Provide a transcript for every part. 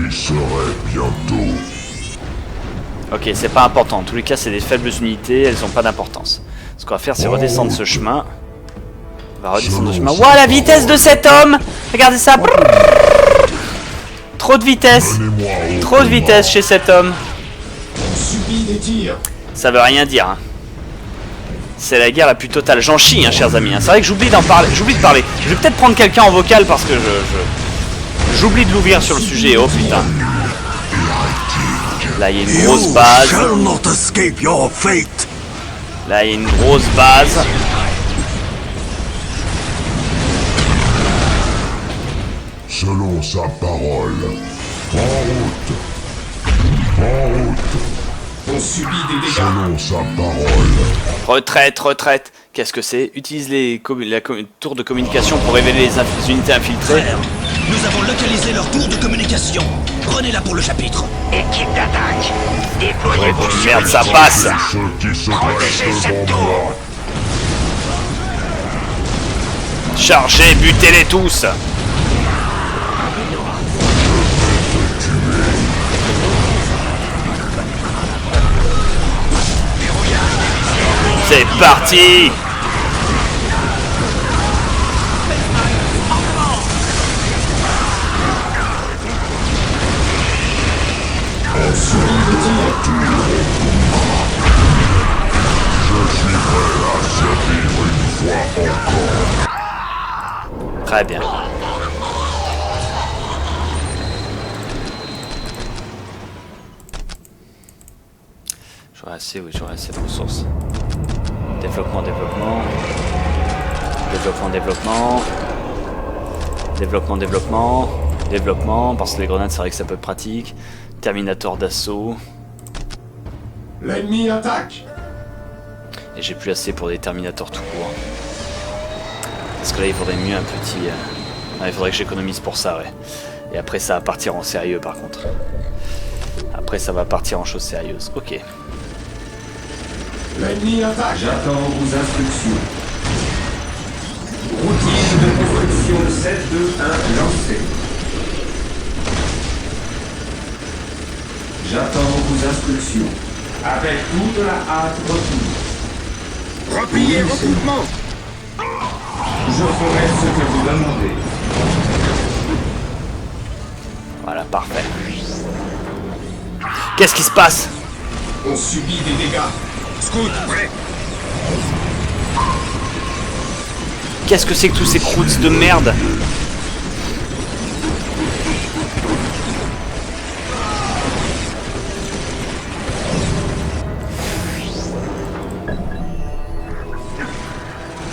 périsserai bientôt. Ok, c'est pas important. En tous les cas, c'est des faibles unités, elles ont pas d'importance. Ce qu'on va faire, c'est redescendre ce chemin. On va redescendre ce chemin. Waouh, la vitesse de cet homme! Regardez ça! Trop de vitesse! Trop de vitesse chez cet homme. Ça veut rien dire. Hein. C'est la guerre la plus totale. J'en chie, hein, chers amis. Hein. C'est vrai que j'oublie d'en parler. J'oublie de parler. Je vais peut-être prendre quelqu'un en vocal parce que j'oublie de l'ouvrir sur le sujet. Oh putain. Là, il y a une grosse base. Là, il y a une grosse base. Selon sa parole. En route. En route. On subit des dégâts. Selon sa parole. Retraite, retraite. Qu'est-ce que c'est? Utilise la tour de communication pour révéler les unités infiltrées. Frère, nous avons localisé leur tour de communication. Prenez-la pour le chapitre. Équipe d'attaque. Déployez-vous sur Merde, ça passe. Ceux qui se Protégez dressent cette devant tour. moi. Chargez, butez-les tous. C'est parti. Très bien. J'aurais assez, oui, j'aurais assez de ressources. Développement, développement. Développement, développement. Développement, développement. Développement, parce que les grenades, c'est vrai que ça peut être pratique. Terminator d'assaut. L'ennemi attaque. Et j'ai plus assez pour des Terminators tout court. Parce que là, il faudrait mieux un petit... Non, il faudrait que j'économise pour ça, ouais. Et après, ça va partir en sérieux, par contre. Après, ça va partir en choses sérieuses. Ok. L'ennemi attaque. J'attends vos instructions. Routine de construction 721 lancée. J'attends vos instructions. Avec toute la hâte retour. Repliez regroupement. Je ferai ce que vous demandez. Voilà, parfait. Qu'est-ce qui se passe? On subit des dégâts. Scout, prêt. Qu'est-ce que c'est que tous ces croûtes de merde?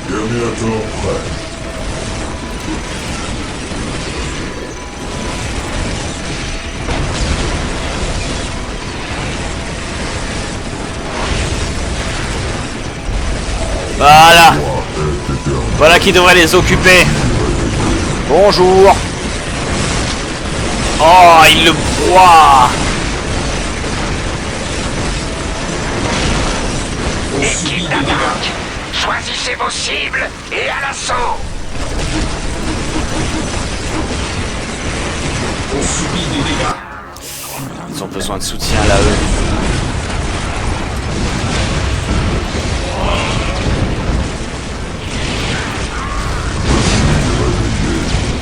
Terminator prêt. Voilà. Voilà qui devrait les occuper. Bonjour. Oh, il le broie. Équipe d'attaque. Choisissez vos cibles et à l'assaut. On subit des dégâts. Ils ont besoin de soutien là, eux.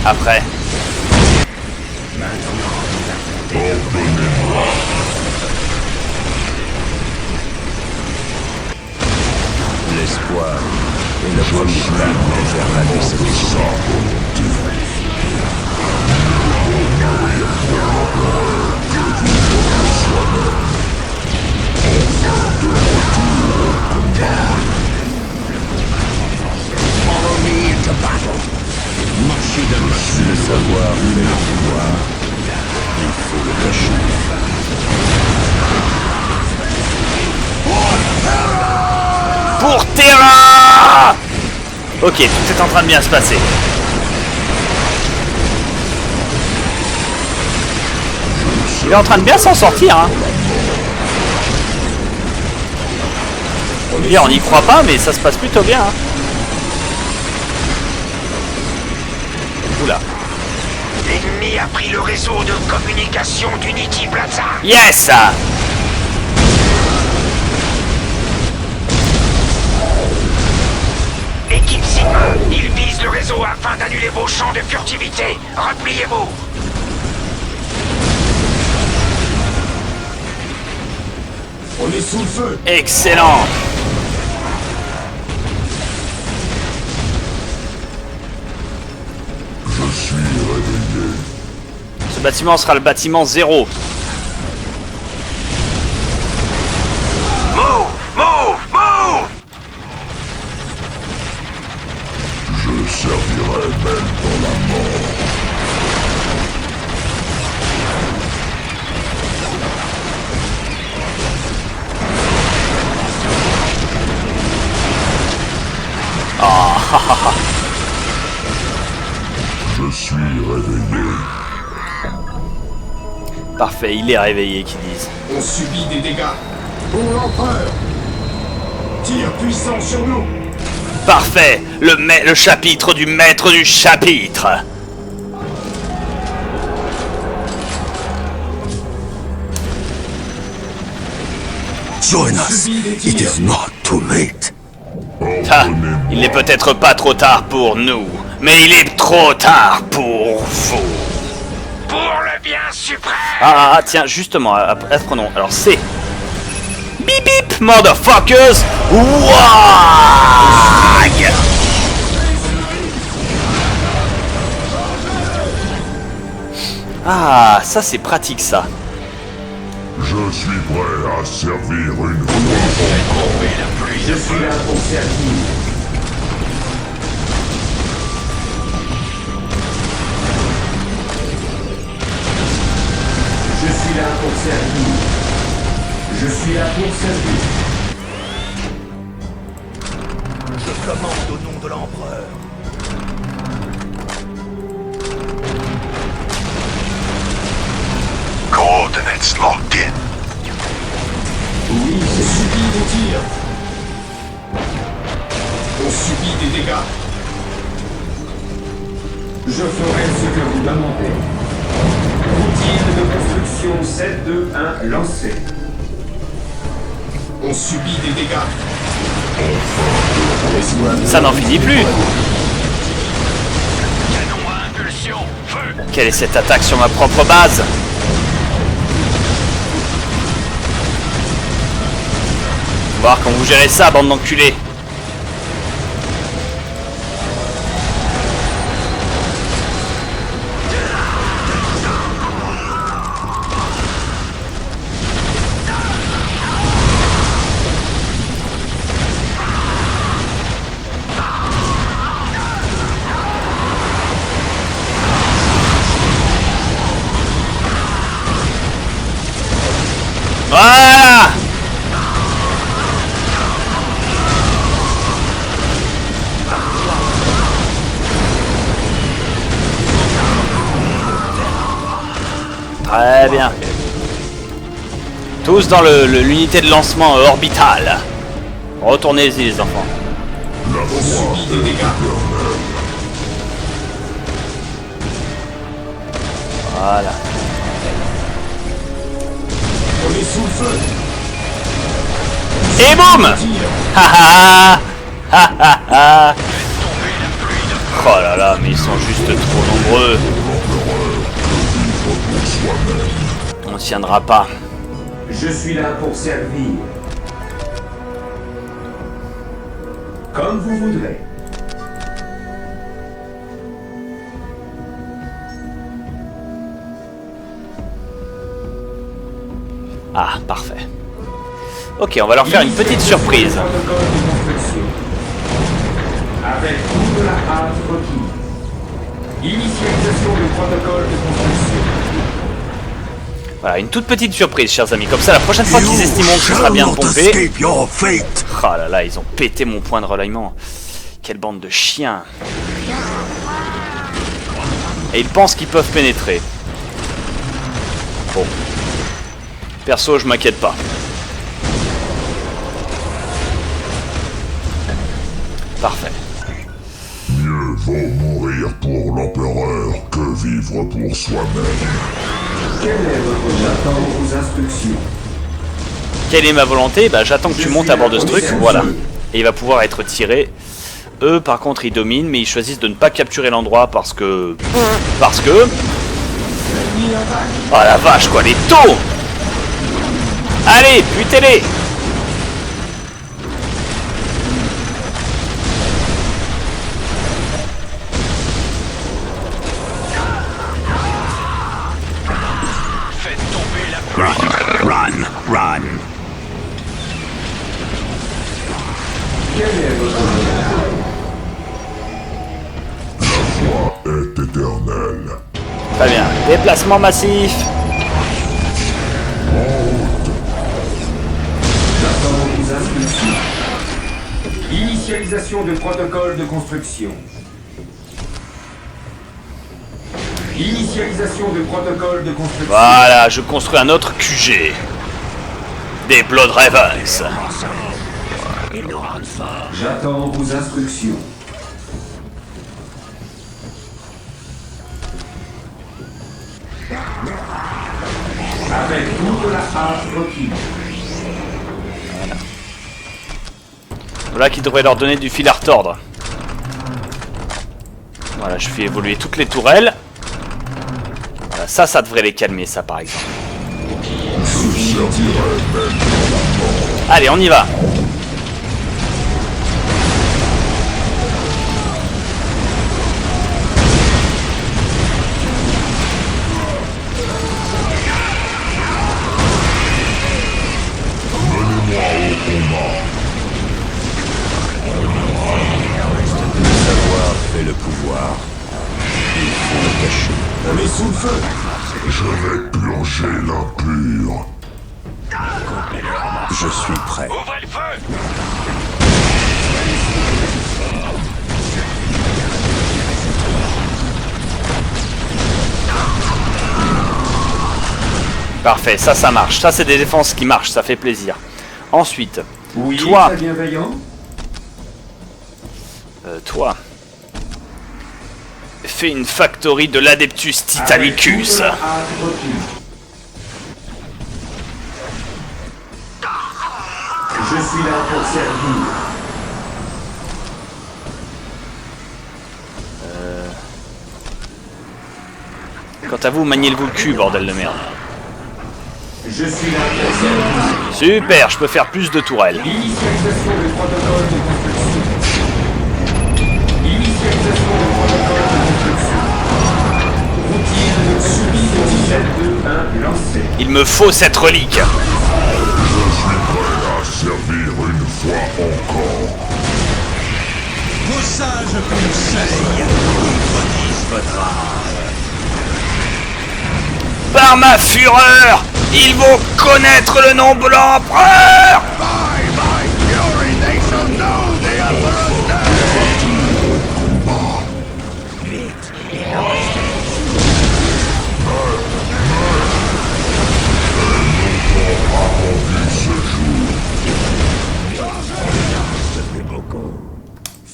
Après. L'espoir est le premier pas vers la destruction. Follow me into battle. Marchez d'un pas. Le savoir fait le pouvoir. Il faut le cacher. Pour Terra! Ok, tout est en train de bien se passer. Il est en train de bien s'en sortir, hein. On n'y croit pas, mais ça se passe plutôt bien, hein. Oula. L'ennemi a pris le réseau de communication d'Unity Plaza. Yes! Équipe Sigma, il vise le réseau afin d'annuler vos champs de furtivité. Repliez-vous. On est sous le feu. Excellent! Je suis réveillé. Ce bâtiment sera le bâtiment 0. Move! Move! Move! Je servirai même dans la mort. Je suis réveillé. Parfait, il est réveillé, qu'ils disent. On subit des dégâts. Pour l'empereur. Tir puissant sur nous. Parfait! Le chapitre du maître du chapitre! Join us. It is not too late. Ah, il n'est peut-être pas trop tard pour nous, mais il est trop tard pour vous. Pour le bien suprême! Ah, tiens, justement, apprenons. Alors, c'est... Bip bip, motherfuckers! Wouah! Ah, ça c'est pratique, ça. Je suis prêt à servir une fois. Je suis là pour servir. Je suis là pour servir. Je suis là pour servir. Je commande au nom de l'empereur. Coordinates locked in. Oui, j'ai subi des tirs. On subit des dégâts. Je ferai ce que vous demandez. Routine de construction 7-2-1 lancée. On subit des dégâts. Ça n'en finit plus. Canon à impulsion! Feu! Quelle est cette attaque sur ma propre base? Voir comment vous gérez ça, bande d'enculés. Voilà! Très bien. Tous dans l'unité de lancement orbitale. Retournez-y les enfants. On subit des dégâts. Voilà. On est sous le feu. Et boum! Tire. Ha ha ha ha ha. Oh là là, mais ils sont juste trop nombreux. On tiendra pas. Je suis là pour servir. Comme vous voudrez. Ah, parfait. Ok, on va leur faire une petite surprise. Protocole de construction. Avec toute la hâte requise. Initialisation du protocole de construction. Voilà, une toute petite surprise, chers amis. Comme ça, la prochaine fois qu'ils estimeront que ce sera bien pompé... Escape your fate. Oh là là, ils ont pété mon point de relayement. Quelle bande de chiens. Et ils pensent qu'ils peuvent pénétrer. Bon. Perso, je m'inquiète pas. Parfait. Mieux vaut mourir pour l'empereur que vivre pour soi-même. Quelle est votre... J'attends vos instructions. Quelle est ma volonté? Bah j'attends que tu montes à bord de ce truc, voilà. Et il va pouvoir être tiré. Eux par contre ils dominent, mais ils choisissent de ne pas capturer l'endroit parce que... Oh la vache quoi, les taux! Allez, butez-les! Faites tomber la pluie. Run, run. Quelle est votre... Est éternel. Très bien, déplacement massif! J'attends vos instructions. Initialisation de protocole de construction. Initialisation de protocole de construction. Voilà, je construis un autre QG. Des Blood Ravens. J'attends vos instructions. Avec toute la hâte requise. Voilà qui devrait leur donner du fil à retordre. Voilà, je fais évoluer toutes les tourelles. Voilà, ça devrait les calmer, ça par exemple. Allez, on y va. Fait le pouvoir. Il faut le cacher. On est sous le feu. Je vais purger l'impur. Je suis prêt. Ouvrez le feu. Parfait, ça marche. Ça, c'est des défenses qui marchent, ça fait plaisir. Ensuite, Oui, toi, très bienveillant. toi, fais une factory de l'Adeptus Titanicus. Avec toute la hâte requise. Je suis là pour servir. Quant à vous, maniez-le-vous le cul, bordel de merde. Je suis là pour servir. Super, je peux faire plus de tourelles. Initialisation du protocole de construction. Initialisation du protocole de construction. Routine de suivi de 17-2-1 lancée. Il me faut cette relique. Je suis prêt à servir une fois encore. Vos sages conseils contredisent votre âme. Par ma fureur, ils vont connaître le nom de l'empereur. By my fury, they shall know the Emperor's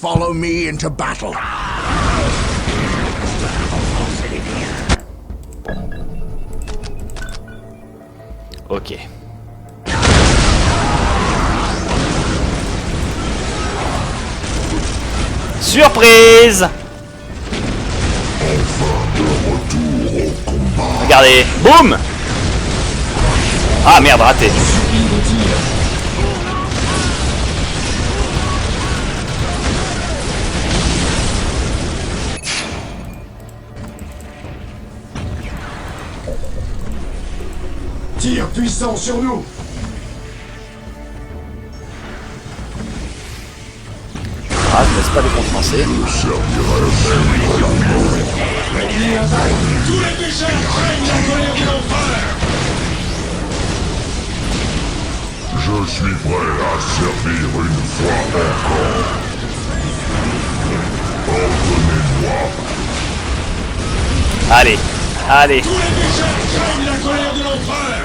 Follow me into battle. Ok. Surprise! Regardez, boum! Ah merde, raté. Tir puissant sur nous. Ah, je laisse pas les compenser. Tous les pécheurs craignent la colère de l'enfer. Je suis prêt à servir une fois encore. Ordonnez-moi. Allez, allez. Tous les pécheurs craignent la colère de l'enfer.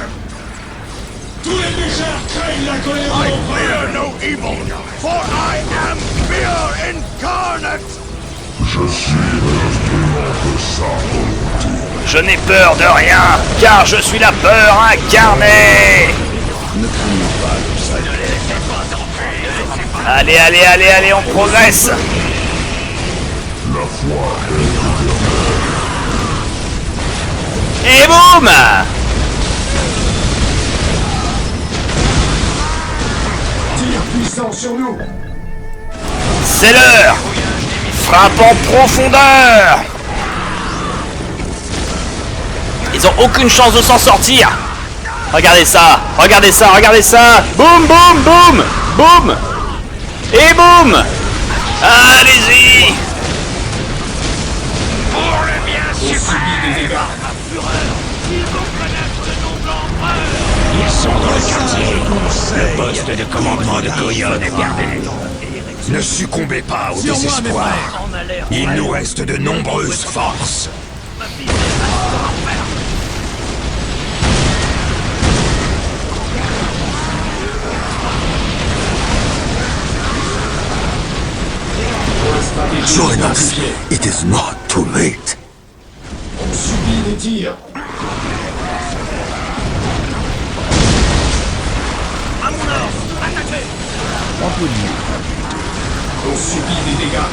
Tous les pécheurs craignent la colère de l'enfer. Fear no evil, for I am fear incarnate. Je suis l'instrument de Satan. Je n'ai peur de rien, car je suis la peur incarnée. Ne craignons pas l'outsider. Allez, allez, allez, allez, on progresse. La foi est Et boum! Tir puissant sur nous. C'est l'heure! Frappe en profondeur! Ils ont aucune chance de s'en sortir! Regardez ça! Regardez ça! Regardez ça! Boum! Boum! Boum! Boum! Et boum! Allez-y! Pour le bien On subit suprême. des dégâts. Ils sont dans le quartier. Le poste de commandement de Coyote est perdu. Ne succombez pas au désespoir. Il nous reste de nombreuses forces. Join us. It is not too late. On subit des tirs. On subit des dégâts.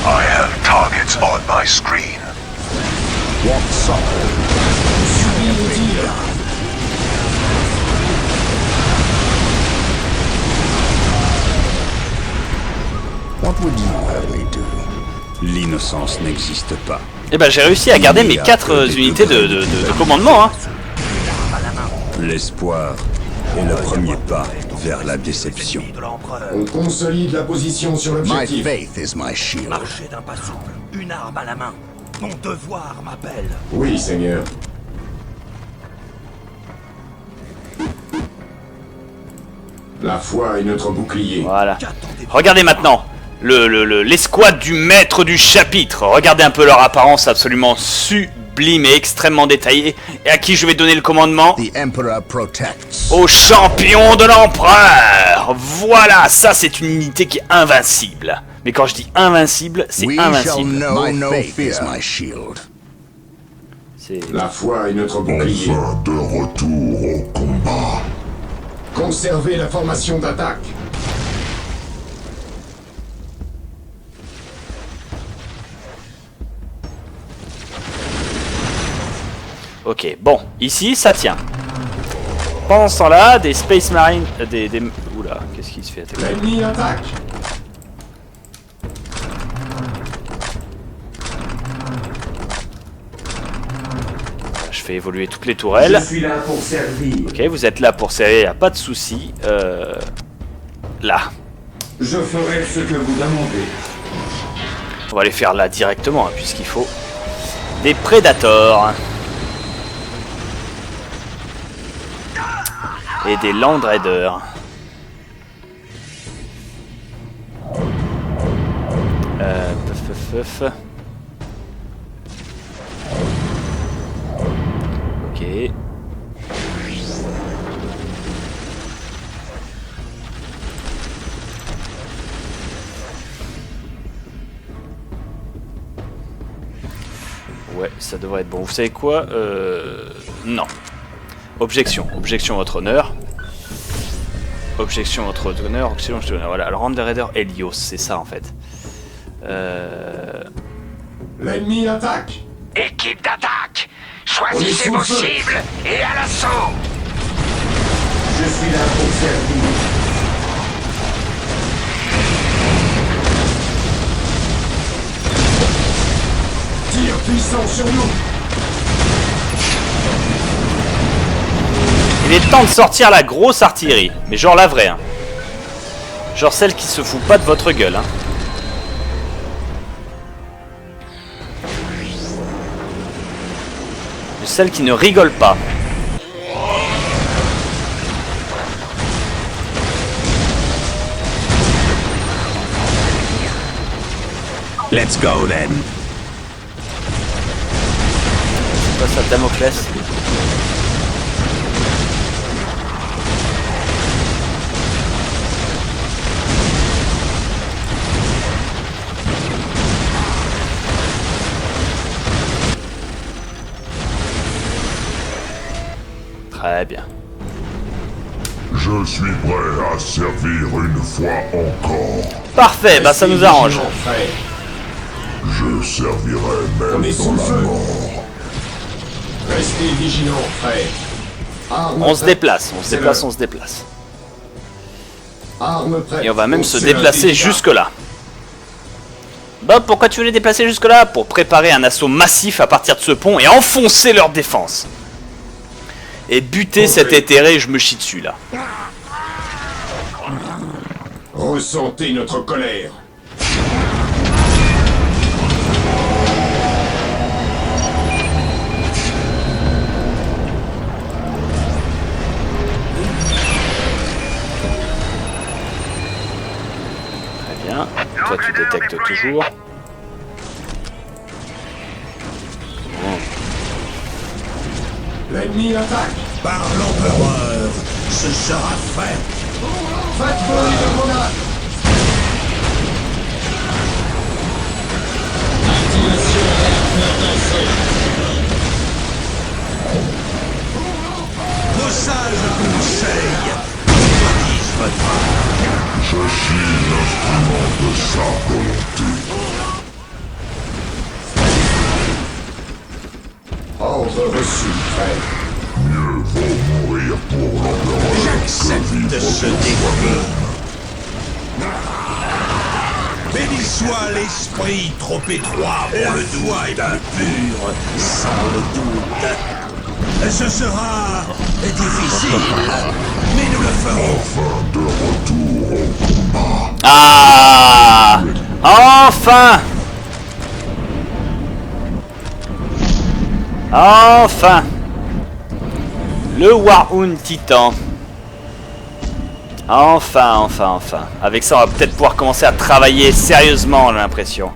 I have targets on my screen. Walk softly. On subit des tirs. What would you have me do? L'innocence n'existe pas. Eh ben j'ai réussi à garder mes 4 unités de commandement, hein. L'espoir est le premier pas vers la déception. On consolide la position sur My l'objectif. faith is my shield. Marcher d'un pas souple, une arme à la main. Mon devoir m'appelle. Oui, Seigneur. La foi est notre bouclier. Voilà. Regardez maintenant l'escouade du maître du chapitre. Regardez un peu leur apparence absolument sublime et extrêmement détaillée. Et à qui je vais donner le commandement? The Emperor protects. Au champion de l'empereur. Voilà, ça c'est une unité qui est invincible. Mais quand je dis invincible, c'est We shall invincible. know no fear. My shield. C'est... La foi est notre bouclier. Enfin de retour au combat. Conservez la formation d'attaque. Ok, bon, ici ça tient. Pendant ce temps-là, des Space Marines... Oula, qu'est-ce qui se fait attaquer? L'ennemi attaque. Je fais évoluer toutes les Je tourelles. suis là pour servir. Ok, vous êtes là pour servir, y a pas de souci. Là. Je ferai ce que vous demandez. On va les faire là directement, hein, puisqu'il faut des Predators. Et des Land Raiders. Puff. Ok. Ouais, ça devrait être bon. Vous savez quoi? Non. Objection, votre honneur. Objection, votre honneur. Objection, votre honneur. Voilà, le Land Raider Helios, c'est ça en fait. L'ennemi attaque. Équipe d'attaque. Choisissez On est vos sous le feu. cibles et à l'assaut. Je suis là pour servir. Tir puissant sur nous. Il est temps de sortir la grosse artillerie. Mais genre la vraie, hein. Genre celle qui se fout pas de votre gueule, hein. Celle qui ne rigole pas. Let's go then. C'est pas ça, Damoclès? Très bien. Je suis prêt à servir une fois encore. Parfait, bah ça nous arrange. Je servirai On même est sous dans le la feu. mort. Restez vigilants, frère. Arme On se prête. déplace, on se C'est déplace, l'heure. on se déplace. Arme prête. Et on va même On se se déplacer déplace. jusque-là. Bob, pourquoi tu veux les déplacer jusque-là? Pour préparer un assaut massif à partir de ce pont et enfoncer leur défense. Et buter cet éthéré, je me chie dessus là. Ressentez notre colère. Très bien. Toi, tu détectes toujours. L'ennemi attaque. Par l'empereur, ce sera fait. Faites voler de grenades. Vos sages conseils disent votre âme. Je suis l'instrument de sa volonté. Ordre reçu, frère. Mieux vaut mourir pour l'empereur que J'accepte vivre ce pour défi. soi-même. Béni soit l'esprit trop étroit pour le doigt et plus pur, sans le doute. Ce sera difficile, mais nous le ferons. Fin de retour au combat. Ah! Enfin! Enfin! Le Warhound Titan. Enfin. Avec ça, on va peut-être pouvoir commencer à travailler sérieusement, j'ai l'impression.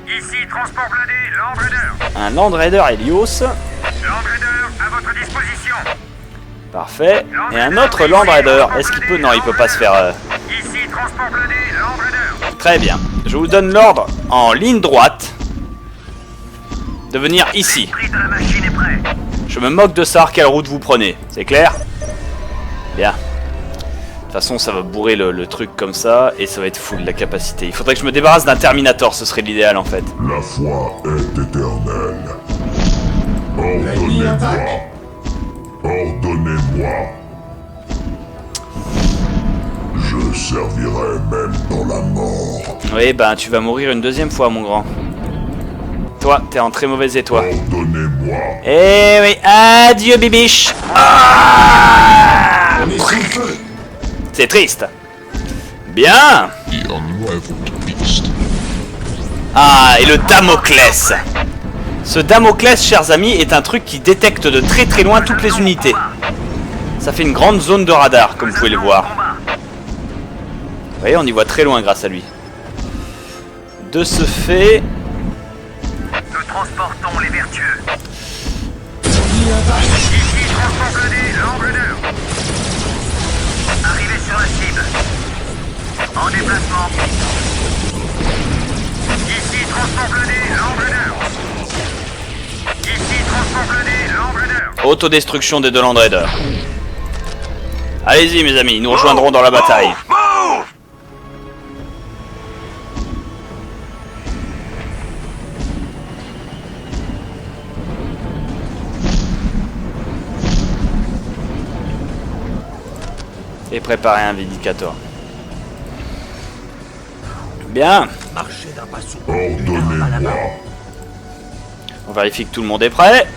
Ici, transport blindé, Land Raider. Un Land Raider Helios. Land Raider à votre disposition. Parfait. Et un autre Land Raider. Est-ce qu'il peut... Non, il peut pas se faire... Ici, transport blindé, Land Raider. Très bien. Je vous donne l'ordre en ligne droite de venir ici. L'esprit de la machine est prêt. Je me moque de savoir quelle route vous prenez. C'est clair? Bien. De toute façon, ça va bourrer le truc comme ça et ça va être full la capacité. Il faudrait que je me débarrasse d'un Terminator, ce serait l'idéal en fait. La foi est éternelle. L'ennemi Ordonnez-moi. attaque. Ordonnez-moi. Je servirai même dans la mort. Oui, ben tu vas mourir une deuxième fois, mon grand. Toi, t'es en très mauvais état. Ordonnez-moi. Eh oui, adieu bibiche. Ah, On est sous le feu. c'est triste. Bien. The unrivaled beast. Ah, et le Damoclès. Ce Damoclès, chers amis, est un truc qui détecte de très très loin toutes les unités. Ça fait une grande zone de radar, comme vous pouvez le voir. Vous voyez, on y voit très loin grâce à lui. De ce fait... Nous transportons les vertueux. L'ennemi attaque. Ici, transport blindé, Land Raider. Arrivez sur la cible. En déplacement. Ici, transport blindé, Land Raider. Ici, transport blindé, Land Raider. Autodestruction des deux Land Raiders. Allez-y, mes amis, nous rejoindrons dans la bataille. Move! Et préparez un Vindicator. Bien. Marcher d'un pas souple, une arme à la main. Ordonnez-moi. On vérifie que tout le monde est prêt.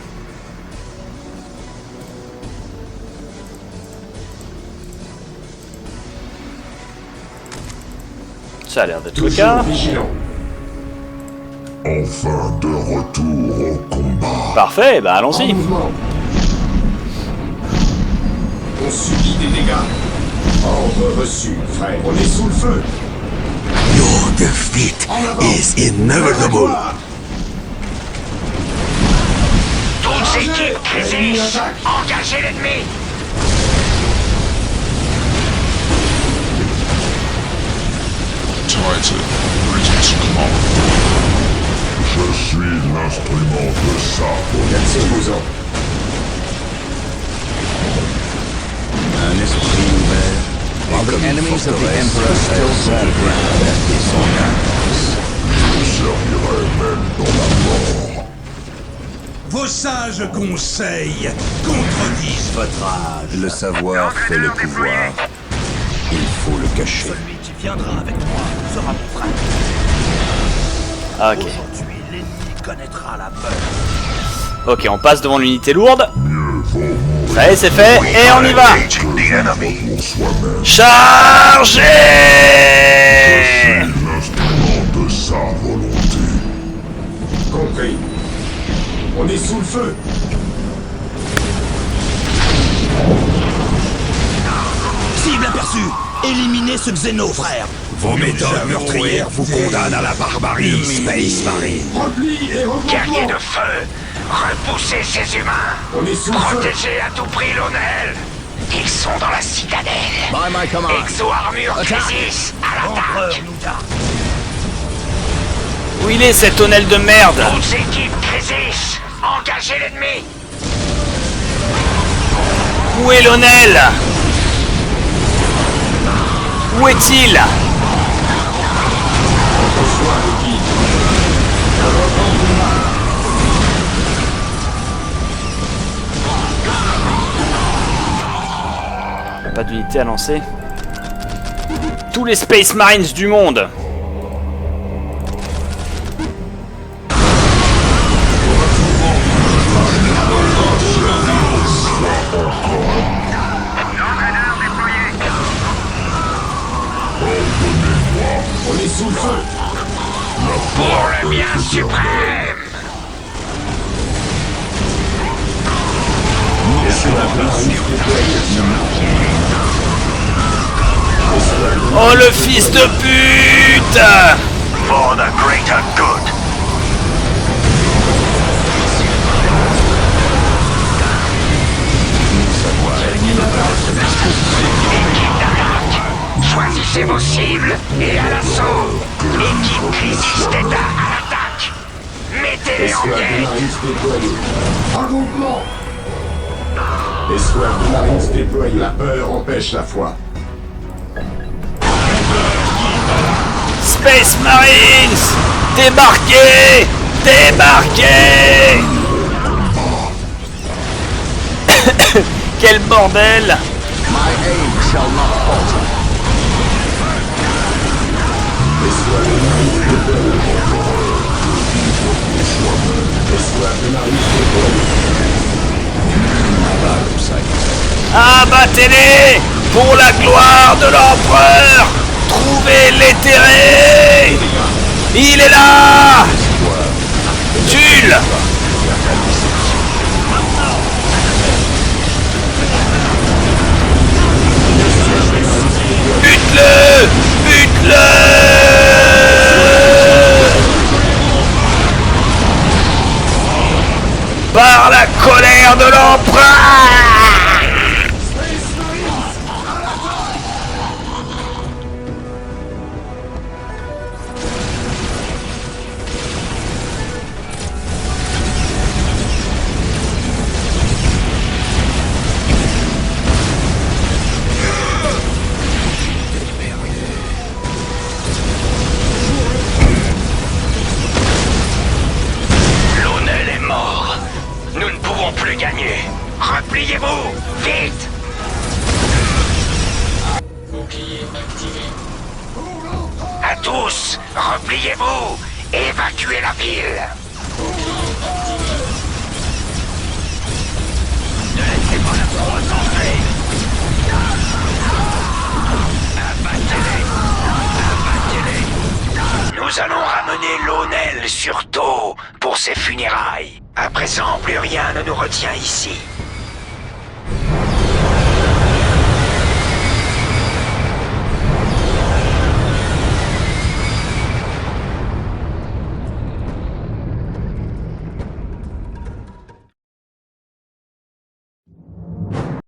Ça a l'air d'être le cas. Toujours vigilant. Enfin de retour au combat. Parfait, bah En allons-y. mouvement. On subit des dégâts. Ordre reçu, frère. On est sous le feu. Your defeat En avant. is inevitable. Toutes équipes L'ennemi critiques. attaque. Engagez l'ennemi. Titan, ready to command. Je suis l'instrument de sa Laissez-vous-en. Un esprit ouvert. While the enemies of the Emperor still stand ground at his Je servirai même dans la mort. Vos sages conseils contredisent votre âge. Le savoir fait le pouvoir. Il faut le cacher. Celui qui viendra avec moi sera mon frère. Ah, ok. Aujourd'hui, l'ennemi connaîtra la peur. Ok, on passe devant l'unité lourde. Mieux vaut mourir Ça y est, c'est fait. Et on y va. que vivre pour soi-même. Chargez! L'instrument de sa volonté. Compris. On est sous le feu. Cible aperçue. Éliminez ce Xeno, frère. Vos méthodes meurtrières vous condamnent à la barbarie, Space Marine. Repli et Guerrier regroupement. de feu, repoussez ces humains. On est sous le feu. Protégez à tout prix l'Onel. Ils sont dans la citadelle. By my command. Exo-armure Crisis, à Empereur l'attaque. nous da. Où il est cet tonnel de merde? Toutes équipes Crisis, engagez l'ennemi. Où est Lionel? Où est-il? Reçois le guide. Pas d'unité à lancer. Tous les Space Marines du monde. L'entraîneur déployé. On est sous le feu. Pour le bien suprême. Oh le fils de pute! For the greater good. Équipe d'attaque. Choisissez vos cibles et à l'assaut. Équipe Crisis d'État à l'attaque. Mettez-les en Escouade de guerre. Marines déployée. Regroupement. Escouade de Marines déployée. La peur empêche la foi. Space Marines! Débarquez! Débarquez! Quel bordel! My aim shall not falter. Escouade de Marines déployée. Escouade de Marines déployée. Abattez-les! Pour la gloire de l'empereur! Trouvez l'éthéré! Il est là! Tue-le! Bute-le! Bute-le! Par la colère de l'empereur! L'Onel est mort. Nous ne pouvons plus gagner. Repliez-vous, vite. À tous, repliez-vous. Évacuez la ville. Ne laissez pas la proie s'entrer. Abattez-les. Abattez-les. Nous allons ramener l'Onel sur dos pour ses funérailles. À présent, plus rien ne nous retient ici.